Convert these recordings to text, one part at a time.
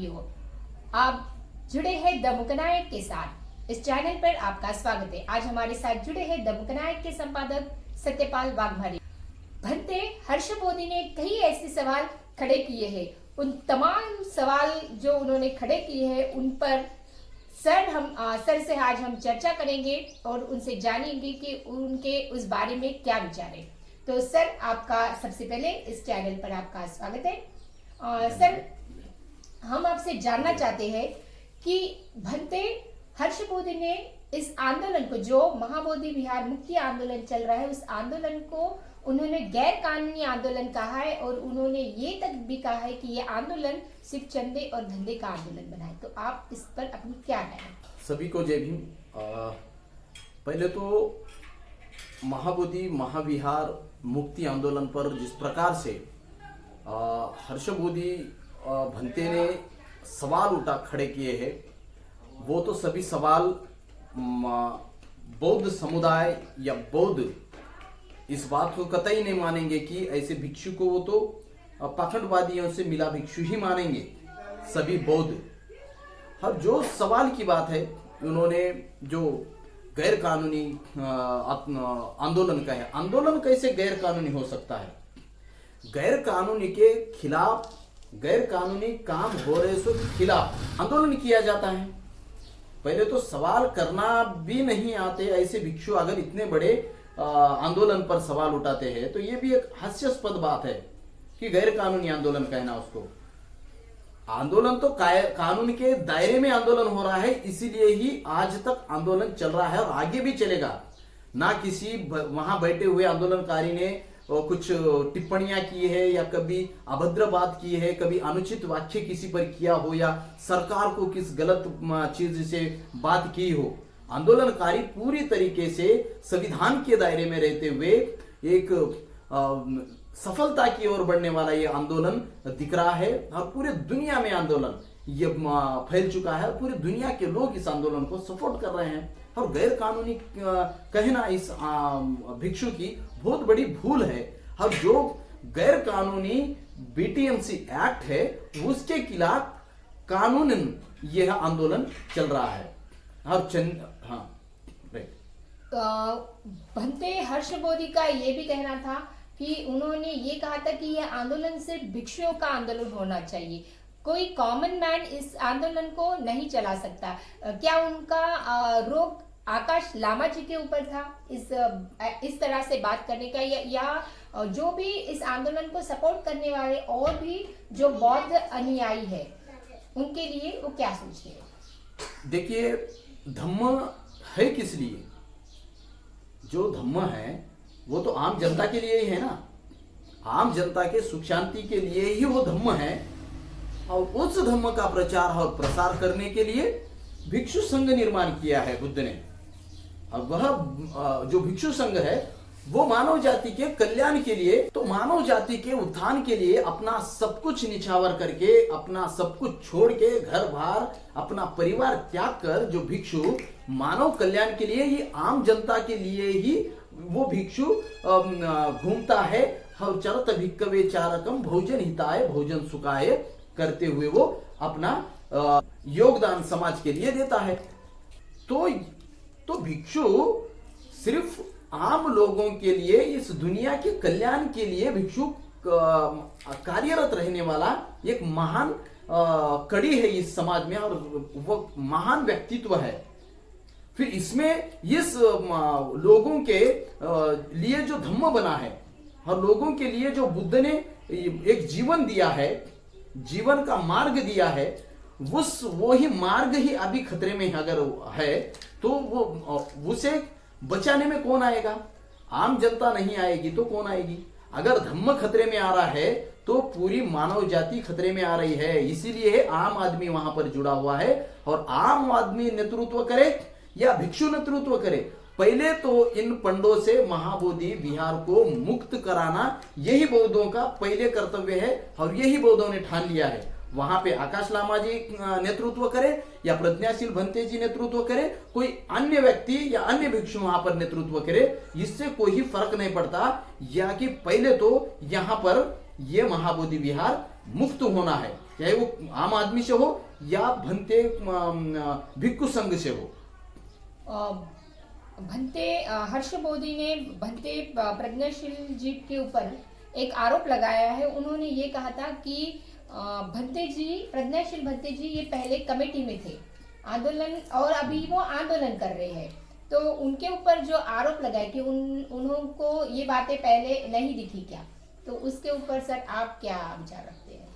साथियों, आप जुड़े हैं द मुकनायक के साथ। इस चैनल पर आपका स्वागत है। आज हमारे साथ जुड़े हैं द मुकनायक के संपादक सत्यपाल वाघमारे। भंते हर्ष मोदी ने कई ऐसे सवाल खड़े किए हैं। उन तमाम सवाल जो उन्होंने खड़े किए हैं उन पर सर से आज हम चर्चा करेंगे और उनसे जानेंगे कि उनके उस बारे में क्या विचार है। तो सर, आपका सबसे पहले इस चैनल पर आपका स्वागत है। सर, हम आपसे जानना चाहते हैं कि भंते हर्ष मोदी ने इस आंदोलन को, जो महाबोधि विहार मुक्ति आंदोलन चल रहा है, उस आंदोलन को उन्होंने गैर कानूनी आंदोलन कहा है और उन्होंने ये तक भी कहा है कि ये आंदोलन सिर्फ चंदे और धंधे का आंदोलन बना है। तो आप इस पर अपनी क्या राय है? सभी को जय भीम। पहले तो महाबोधि महाविहार मुक्ति आंदोलन पर जिस प्रकार से हर्ष मोदी भंते ने सवाल खड़े किए हैं, वो तो सभी सवाल बौद्ध समुदाय या बौद्ध इस बात को कतई नहीं मानेंगे कि ऐसे भिक्षु को वो तो पाखंडवादियों से मिला भिक्षु ही मानेंगे सभी बौद्ध। अब जो सवाल की बात है, उन्होंने जो गैर कानूनी आंदोलन का है, आंदोलन कैसे गैर कानूनी हो सकता है? गैर कानूनी के खिलाफ, गैर कानूनी काम हो रहे सो खिलाफ आंदोलन किया जाता है। पहले तो सवाल करना भी नहीं आते ऐसे भिक्षु अगर इतने बड़े आंदोलन पर सवाल उठाते हैं, तो ये भी एक हास्यास्पद बात है कि गैर कानूनी आंदोलन कहना उसको। आंदोलन तो कानून के दायरे में आंदोलन हो रहा है, इसीलिए ही आज तक आंदोलन चल रहा है और आगे भी चलेगा। ना किसी वहां बैठे हुए आंदोलनकारी ने कुछ टिप्पणियां की है या कभी अभद्र बात की है, कभी अनुचित वाक्य किसी पर किया हो या सरकार को किस गलत चीज से बात की हो। आंदोलनकारी पूरी तरीके से संविधान के दायरे में रहते हुए एक सफलता की ओर बढ़ने वाला ये आंदोलन दिख रहा है और पूरे दुनिया में आंदोलन ये फैल चुका है। पूरी दुनिया के लोग इस आंदोलन को सपोर्ट कर रहे हैं और गैर कानूनी कहना इस भिक्षु की बहुत बड़ी भूल है। और जो गैर कानूनी बीटीएमसी एक्ट है उसके खिलाफ कानूनन यह आंदोलन चल रहा है। और भंते हर्ष मोदी का ये भी कहना था कि उन्होंने ये कहा था कि यह आंदोलन सिर्फ भिक्षुओं का आंदोलन होना चाहिए, कोई कॉमन मैन इस आंदोलन को नहीं चला सकता। क्या उनका रोग आकाश लामा जी के ऊपर था इस तरह से बात करने का, या जो भी इस आंदोलन को सपोर्ट करने वाले और भी जो बौद्ध अनुयायी है उनके लिए वो क्या सोचते हैं? देखिए, धम्म है किस लिए? जो धम्म है वो तो आम जनता के लिए ही है ना। आम जनता के सुख शांति के लिए ही वो धम्म है और उस धम्म का प्रचार और प्रसार करने के लिए भिक्षु संघ निर्माण किया है बुद्ध ने। और वह जो भिक्षु संघ है वो मानव जाति के कल्याण के लिए, तो मानव जाति के उत्थान के लिए अपना सब कुछ निछावर करके, अपना सब कुछ छोड़ के, घर बार अपना परिवार त्याग कर जो भिक्षु मानव कल्याण के लिए, ये आम जनता के लिए ही वो भिक्षु घूमता है। हर चरत भिक्कवे चारकम भोजन हिताय भोजन सुखाय करते हुए वो अपना योगदान समाज के लिए देता है। तो भिक्षु सिर्फ आम लोगों के लिए, इस दुनिया के कल्याण के लिए भिक्षु कार्यरत रहने वाला एक महान कड़ी है इस समाज में और वो महान व्यक्तित्व है। फिर इसमें इस लोगों के लिए जो धम्म बना है और लोगों के लिए जो बुद्ध ने एक जीवन दिया है, जीवन का मार्ग दिया है, वो ही मार्ग ही अभी खतरे में अगर है तो वो उसे बचाने में कौन आएगा? आम जनता नहीं आएगी तो कौन आएगी? अगर धम्म खतरे में आ रहा है तो पूरी मानव जाति खतरे में आ रही है। इसीलिए आम आदमी वहां पर जुड़ा हुआ है और आम आदमी नेतृत्व करे या भिक्षु नेतृत्व करे, पहले तो इन पंडों से महाबोधि विहार को मुक्त कराना यही बौद्धों का पहले कर्तव्य है और यही बौद्धों ने ठान लिया है। वहां पे आकाश लामा जी नेतृत्व करे या प्रज्ञाशील भंते जी नेतृत्व करे, कोई अन्य व्यक्ति या अन्य भिक्षु वहां पर नेतृत्व करे, इससे कोई ही फर्क नहीं पड़ता। या कि पहले तो यहाँ पर ये महाबोधि विहार मुक्त होना है, चाहे वो आम आदमी से हो या भंते भिक्षु संघ से हो। भंते हर्ष बोधी ने भंते प्रज्ञाशील जी के ऊपर एक आरोप लगाया है। उन्होंने ये कहा था कि भंते जी, प्रज्ञाशील भंते जी ये पहले कमेटी में थे आंदोलन, और अभी वो आंदोलन कर रहे हैं। तो उनके ऊपर जो आरोप लगाए कि उनको ये बातें पहले नहीं दिखी क्या, तो उसके ऊपर सर आप क्या विचार रखते हैं?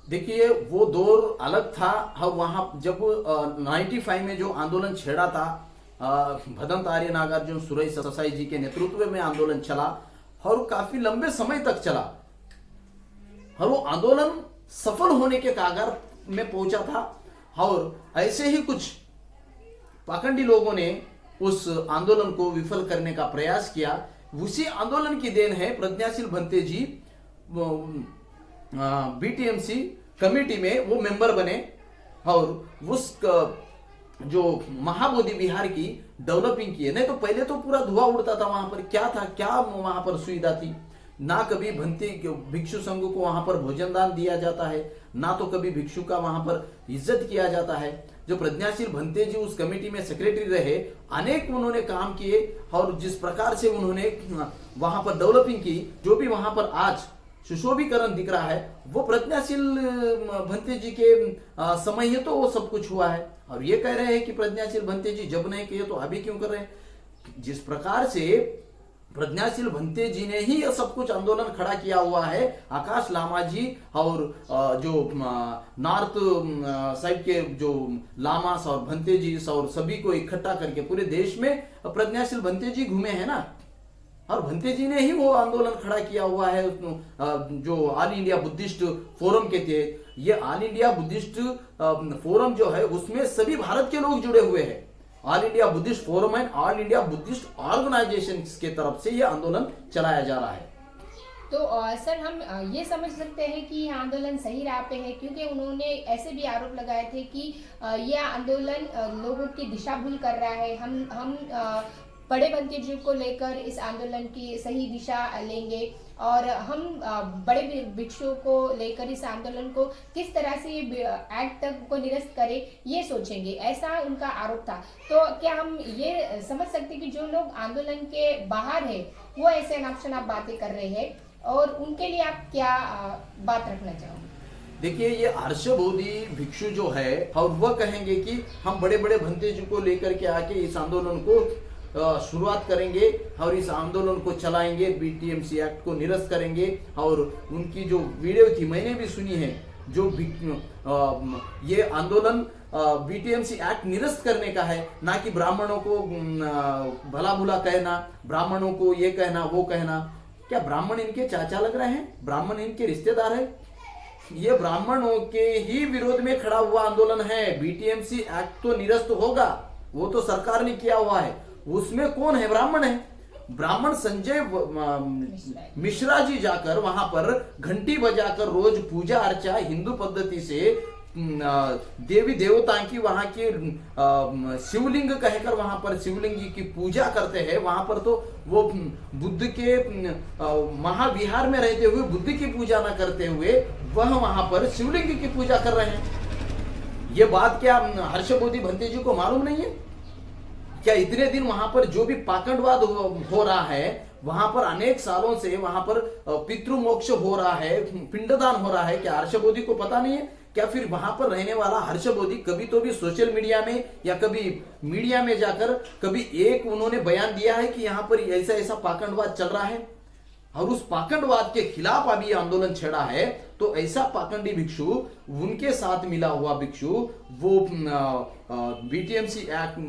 देखिए, वो दौर अलग था। हम वहां जब 95 में जो आंदोलन छेड़ा था, भदंत आर्य नागार्जुन सुरेश ससाई जी के नेतृत्व में आंदोलन चला और काफी लंबे समय तक चला, और वो आंदोलन सफल होने के कागार में पहुंचा था। और ऐसे ही कुछ पाखंडी लोगों ने उस आंदोलन को विफल करने का प्रयास किया। उसी आंदोलन की देन है प्रज्ञाशील भंते जी बीटीएमसी कमेटी में वो मेंबर बने और उस जो महाबोधि विहार की डेवलपिंग की है। नहीं तो पहले तो पूरा धुआं उड़ता था वहां पर, क्या था, क्या वहां पर सुविधा थी? ना कभी भंते भिक्षु संघ को वहां पर भोजन दान दिया जाता है, ना तो कभी भिक्षु का वहां पर इज्जत किया जाता है। जो प्रज्ञाशील भंते जी उस कमेटी में सेक्रेटरी रहे, अनेक उन्होंने काम किए और जिस प्रकार से उन्होंने वहां पर डेवलपिंग की, जो भी वहां पर आज सुशोभीकरण दिख रहा है, वो प्रज्ञाशील भंते जी के समय ही तो वो सब कुछ हुआ है। और ये कह रहे हैं कि प्रज्ञाशील भंते जी जब नहीं किए तो अभी क्यों कर रहे हैं? जिस प्रकार से प्रज्ञाशील भंते जी ने ही यह सब कुछ आंदोलन खड़ा किया हुआ है, आकाश लामा जी और जो नॉर्थ साइड के जो लामास और भंते जी और सभी को इकट्ठा करके पूरे देश में प्रज्ञाशील भंते जी घूमे हैं ना, और भंते जी ने ही वो आंदोलन खड़ा किया हुआ है जो ऑल इंडिया बुद्धिस्ट फोरम के थे। ये ऑल इंडिया बुद्धिस्ट फोरम जो है उसमें सभी भारत के लोग जुड़े हुए हैं। All India Buddhist forum and all India Buddhist organisation के तरफ से ये आंदोलन चलाया जा रहा है। तो सर हम ये समझ सकते हैं कि ये आंदोलन सही राह पे है, क्योंकि उन्होंने ऐसे भी आरोप लगाए थे कि यह आंदोलन लोगों की दिशा भूल कर रहा है। हम बड़े भंते जी को लेकर इस आंदोलन की सही दिशा लेंगे और हम बड़े भिक्षुओं को लेकर इस आंदोलन को किस तरह से एक्ट तक को निरस्त करें ये सोचेंगे, ऐसा उनका आरोप था। तो क्या हम ये समझ सकते हैं कि जो लोग आंदोलन के बाहर है वो ऐसे अनाप बातें कर रहे हैं, और उनके लिए आप क्या बात रखना चाहोगे? देखिए, ये हर्ष बोधी भिक्षु जो है और वह कहेंगे कि हम बड़े बड़े भंते जी को लेकर के आके इस आंदोलन को शुरुआत करेंगे और इस आंदोलन को चलाएंगे, बीटीएमसी एक्ट को निरस्त करेंगे। और उनकी जो वीडियो थी मैंने भी सुनी है, जो ये आंदोलन बीटीएमसी एक्ट निरस्त करने का है, ना कि ब्राह्मणों को भला बुला कहना, ब्राह्मणों को ये कहना वो कहना। क्या ब्राह्मण इनके चाचा लग रहे हैं? ब्राह्मण इनके रिश्तेदार है? ये ब्राह्मणों के ही विरोध में खड़ा हुआ आंदोलन है। बीटीएमसी एक्ट तो निरस्त होगा, वो तो सरकार ने किया हुआ है। उसमें कौन है? ब्राह्मण है। ब्राह्मण संजय मिश्रा जी जाकर वहां पर घंटी बजाकर रोज पूजा अर्चा हिंदू पद्धति से देवी देवता की वहां की शिवलिंग कहकर वहां पर शिवलिंग की पूजा करते हैं। वहां पर तो वो बुद्ध के महाविहार में रहते हुए बुद्ध की पूजा न करते हुए वह वहां पर शिवलिंग की पूजा कर रहे हैं। ये बात क्या हर्ष बोधी भंते जी को मालूम नहीं है? क्या इतने दिन वहां पर जो भी पाखंडवाद हो रहा है, वहां पर अनेक सालों से वहां पर पितृमोक्ष हो रहा है, पिंडदान हो रहा है, क्या हर्ष बोधी को पता नहीं है? क्या फिर वहां पर रहने वाला हर्ष बोधी कभी तो भी सोशल मीडिया में या कभी मीडिया में जाकर कभी एक उन्होंने बयान दिया है कि यहाँ पर ऐसा ऐसा पाखंडवाद चल रहा है और उस पाखंडवाद के खिलाफ अभी आंदोलन छेड़ा है? तो ऐसा पाखंडी भिक्षु, उनके साथ मिला हुआ भिक्षु, वो बीटीएमसी एक्ट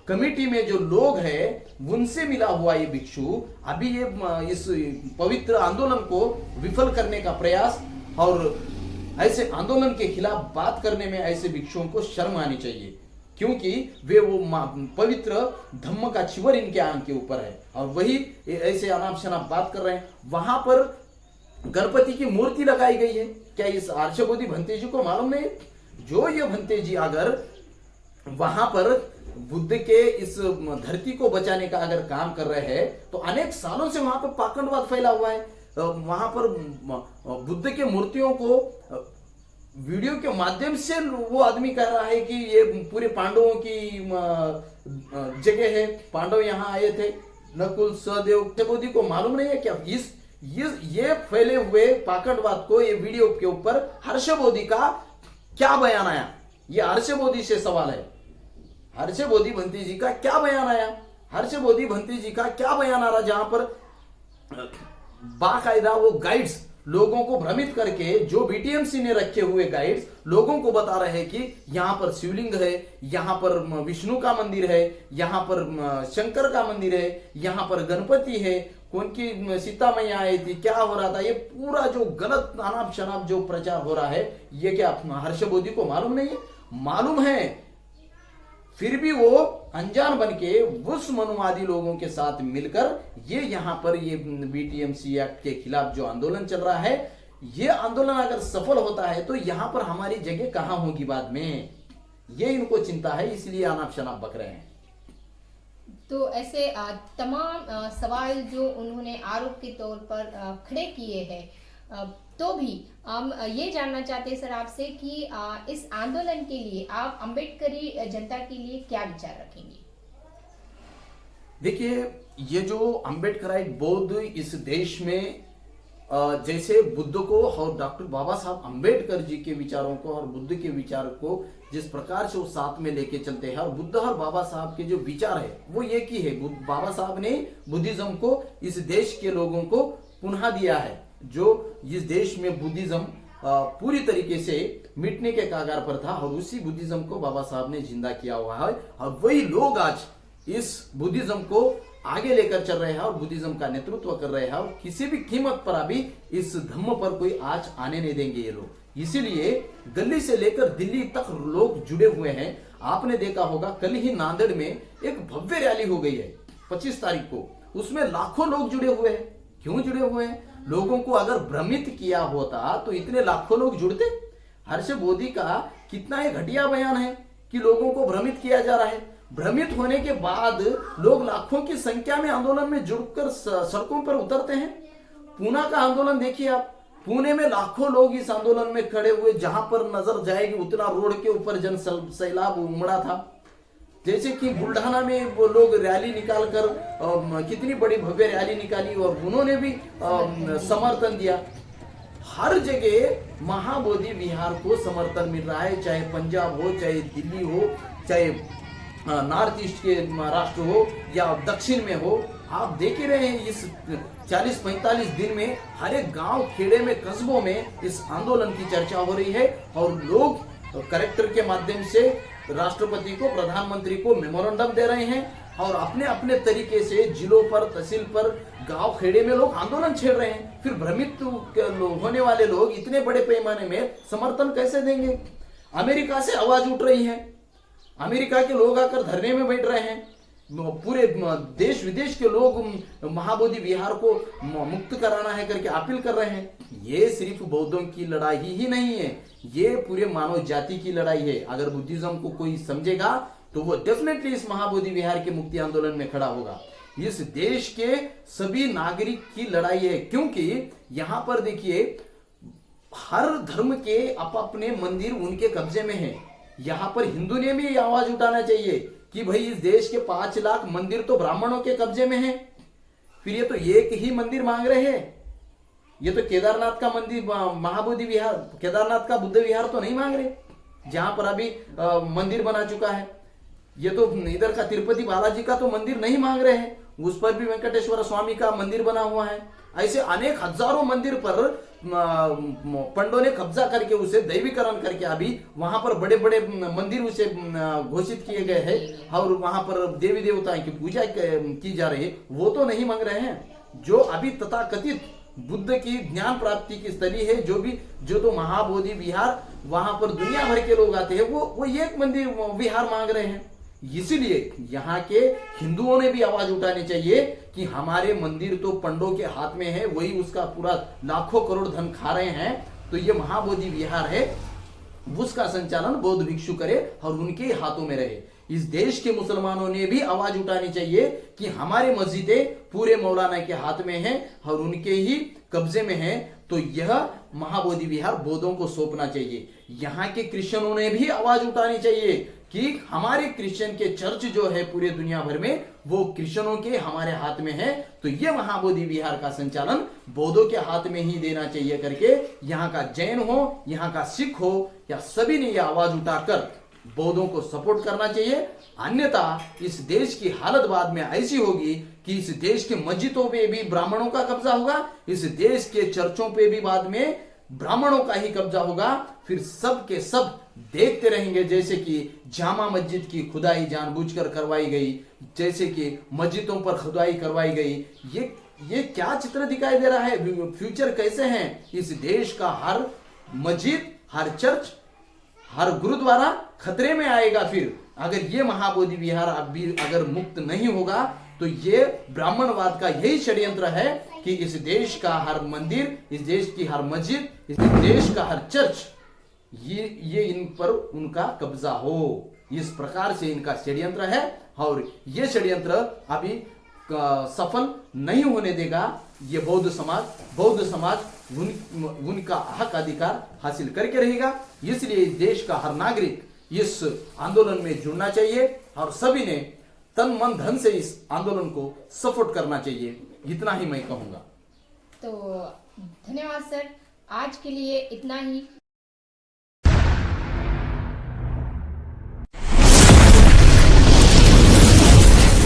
कमेटी में जो लोग हैं उनसे मिला हुआ ये भिक्षु अभी ये इस पवित्र आंदोलन को विफल करने का प्रयास, और ऐसे आंदोलन के खिलाफ बात करने में ऐसे भिक्षुओं को शर्म आनी चाहिए, क्योंकि वे वो पवित्र धम्म का चिवर इनके आंख के ऊपर है और वही ऐसे अनाप शनाप बात कर रहे हैं। वहां पर गणपति की मूर्ति लगाई गई है। क्या इस हर्ष बोधी भंते जी को मालूम नहीं? जो ये भंते जी अगर वहां पर बुद्ध के इस धरती को बचाने का अगर काम कर रहे हैं तो अनेक सालों से वहां पर पाखंडवाद फैला हुआ है। वहां पर बुद्ध के मूर्तियों को वीडियो के माध्यम से वो आदमी कह रहा है कि ये पूरे पांडवों की जगह है, पांडव यहाँ आए थे, नकुल सहदेव। द्रौपदी को मालूम नहीं है क्या ये फैले हुए पाखंडवाद को ये वीडियो के ऊपर हर्षबोधी का क्या बयान आया? ये हर्षबोधी से सवाल है। हर्षबोधी भंती जी का क्या बयान आया? हर्षबोधी भंती जी का क्या बयान आ रहा, जहां पर बाकायदा वो गाइड्स लोगों को भ्रमित करके, जो बीटीएमसी ने रखे हुए गाइड्स लोगों को बता रहे हैं कि यहां पर शिवलिंग है, यहां पर विष्णु का मंदिर है, यहां पर शंकर का मंदिर है, यहां पर गणपति है, कौन की सीता मैया आई थी, क्या हो रहा था, ये पूरा जो गलत अनाप शनाप जो प्रचार हो रहा है, ये क्या हर्षबोधी को मालूम नहीं है? मालूम है, फिर भी वो अनजान बन के उस मनुवादी लोगों के साथ मिलकर ये यहाँ पर ये बीटीएमसी एक्ट के खिलाफ जो आंदोलन चल रहा है, ये आंदोलन अगर सफल होता है तो यहाँ पर हमारी जगह कहां होगी बाद में, ये इनको चिंता है, इसलिए अनाप शनाप बक रहे हैं। तो ऐसे तमाम सवाल जो उन्होंने आरोप के तौर पर खड़े किए हैं, तो भी हम ये जानना चाहते हैं सर आपसे कि इस आंदोलन के लिए आप अम्बेडकरी जनता के लिए क्या विचार रखेंगे? देखिए, ये जो अम्बेडकराइट बौद्ध इस देश में जैसे बुद्ध को और डॉक्टर बाबा साहब अम्बेडकर जी के विचारों को और बुद्ध के विचार को जिस प्रकार से वो साथ में लेके चलते हैं, और बुद्ध और बाबा साहब के जो विचार है वो एक ही है। बाबा साहब ने बुद्धिज्म को इस देश के लोगों को पुनः दिया है, जो इस देश में बुद्धिज्म पूरी तरीके से मिटने के कगार पर था, और उसी बुद्धिज्म को बाबा साहब ने जिंदा किया हुआ है, और वही लोग आज इस बुद्धिज्म को आगे लेकर चल रहे हैं और बुद्धिज्म का नेतृत्व कर रहे हैं, और किसी भी कीमत पर अभी इस धम्म पर कोई आज आने नहीं देंगे ये लोग। इसीलिए दिल्ली से लेकर दिल्ली तक लोग जुड़े हुए हैं। आपने देखा होगा, कल ही नांदेड़ में एक भव्य रैली हो गई है 25 तारीख को, उसमें लाखों लोग जुड़े हुए हैं। क्यों जुड़े हुए हैं? लोगों को अगर भ्रमित किया होता तो इतने लाखों लोग जुड़ते? हर्षबोधी का कितना ये घटिया बयान है कि लोगों को भ्रमित किया जा रहा है। भ्रमित होने के बाद लोग लाखों की संख्या में आंदोलन में जुड़कर सड़कों पर उतरते हैं। पूना का आंदोलन देखिए आप, पुणे में लाखों लोग इस आंदोलन में खड़े हुए, जहां पर नजर जाएगी उतना रोड के ऊपर जन सैलाब उमड़ा था। जैसे कि बुल्ढाना में वो लोग रैली निकालकर कितनी बड़ी भव्य रैली निकाली और उन्होंने भी समर्थन दिया। हर जगह महाबोधि विहार को समर्थन मिल रहा है, चाहे पंजाब हो, चाहे दिल्ली हो, चाहे नॉर्थ ईस्ट के महाराष्ट्र हो या दक्षिण में हो। आप देख ही रहे हैं इस 40-45 दिन में हर एक गांव, खेड़े में, कस्बों में इस आंदोलन की चर्चा हो रही है, और लोग कलेक्टर के माध्यम से राष्ट्रपति को, प्रधानमंत्री को मेमोरेंडम दे रहे हैं, और अपने अपने तरीके से जिलों पर, तहसील पर, गांव खेड़े में लोग आंदोलन छेड़ रहे हैं। फिर भ्रमित होने वाले लोग इतने बड़े पैमाने में समर्थन कैसे देंगे? अमेरिका से आवाज उठ रही है, अमेरिका के लोग आकर धरने में बैठ रहे हैं, पूरे देश विदेश के लोग महाबोधि विहार को मुक्त कराना है करके अपील कर रहे हैं। ये सिर्फ बौद्धों की लड़ाई ही नहीं है, ये पूरे मानव जाति की लड़ाई है। अगर बुद्धिज्म को कोई समझेगा तो वो डेफिनेटली इस महाबोधि विहार के मुक्ति आंदोलन में खड़ा होगा। इस देश के सभी नागरिक की लड़ाई है, क्योंकि यहां पर देखिए हर धर्म के अपने मंदिर उनके कब्जे में है। यहां पर हिंदू ने भी आवाज उठाना चाहिए कि भाई इस देश के 5 लाख मंदिर तो ब्राह्मणों के कब्जे में है। फिर ये तो एक ही मंदिर मांग रहे हैं, ये तो केदारनाथ का मंदिर, महाबोधि विहार, केदारनाथ का बुद्ध विहार तो नहीं मांग रहे, जहां पर अभी मंदिर बना चुका है। ये तो इधर का तिरुपति बालाजी का तो मंदिर नहीं मांग रहे हैं, उस पर भी वेंकटेश्वर स्वामी का मंदिर बना हुआ है। ऐसे अनेक हजारों मंदिर पर पंडों ने कब्जा करके उसे दैवीकरण करके अभी वहां पर बड़े बड़े मंदिर उसे घोषित किए गए हैं, और वहां पर देवी देवताओं की पूजा की जा रही है। वो तो नहीं मांग रहे हैं। जो अभी तथाकथित बुद्ध की ज्ञान प्राप्ति की स्थली है, जो तो महाबोधि विहार, वहां पर दुनिया भर के लोग आते हैं, वो एक मंदिर विहार मांग रहे हैं। इसीलिए यहाँ के हिंदुओं ने भी आवाज उठानी चाहिए कि हमारे मंदिर तो पंडों के हाथ में है, वही उसका पूरा लाखों करोड़ धन खा रहे हैं, तो ये महाबोधि विहार है, उसका संचालन बौद्ध भिक्षु करे और उनके हाथों में रहे। इस देश के मुसलमानों ने भी आवाज उठानी चाहिए कि हमारे मस्जिदें पूरे मौलाना के हाथ में हैं और उनके ही कब्जे में हैं, तो यह महाबोधि विहार बौद्धों को सौंपना चाहिए। यहाँ के क्रिश्चियनों ने भी आवाज उठानी चाहिए कि हमारे क्रिश्चियन के चर्च जो है पूरे दुनिया भर में वो क्रिश्चियनों के हमारे हाथ में है, तो ये महाबोधि विहार का संचालन बौद्धों के हाथ में ही देना चाहिए करके यहाँ का जैन हो, यहाँ का सिख हो, या सभी ने यह आवाज उठाकर बौद्धों को सपोर्ट करना चाहिए। अन्यथा इस देश की हालत बाद में ऐसी होगी कि इस देश के मस्जिदों पे भी ब्राह्मणों का कब्जा होगा, इस देश के चर्चों पे भी बाद में ब्राह्मणों का ही कब्जा होगा। फिर सब के सब देखते रहेंगे, जैसे कि जामा मस्जिद की खुदाई जानबूझकर करवाई गई, जैसे कि मस्जिदों पर खुदाई करवाई गई। ये क्या चित्र दिखाई दे रहा है? फ्यूचर कैसे है? इस देश का हर मस्जिद, हर चर्च, हर गुरुद्वारा खतरे में आएगा। फिर अगर ये महाबोधि विहार अभी अगर मुक्त नहीं होगा तो ये ब्राह्मणवाद का यही षड्यंत्र है कि इस देश का हर मंदिर, इस देश की हर मस्जिद, इस देश का हर चर्च, ये इन पर उनका कब्जा हो। इस प्रकार से इनका षड्यंत्र है और ये षड्यंत्र अभी सफल नहीं होने देगा। ये बौद्ध समाज उनका हक अधिकार हासिल करके रहेगा। इसलिए इस देश का हर नागरिक इस आंदोलन में जुड़ना चाहिए और सभी ने तन मन धन से इस आंदोलन को सपोर्ट करना चाहिए। इतना ही मैं कहूंगा। तो धन्यवाद सर, आज के लिए इतना ही।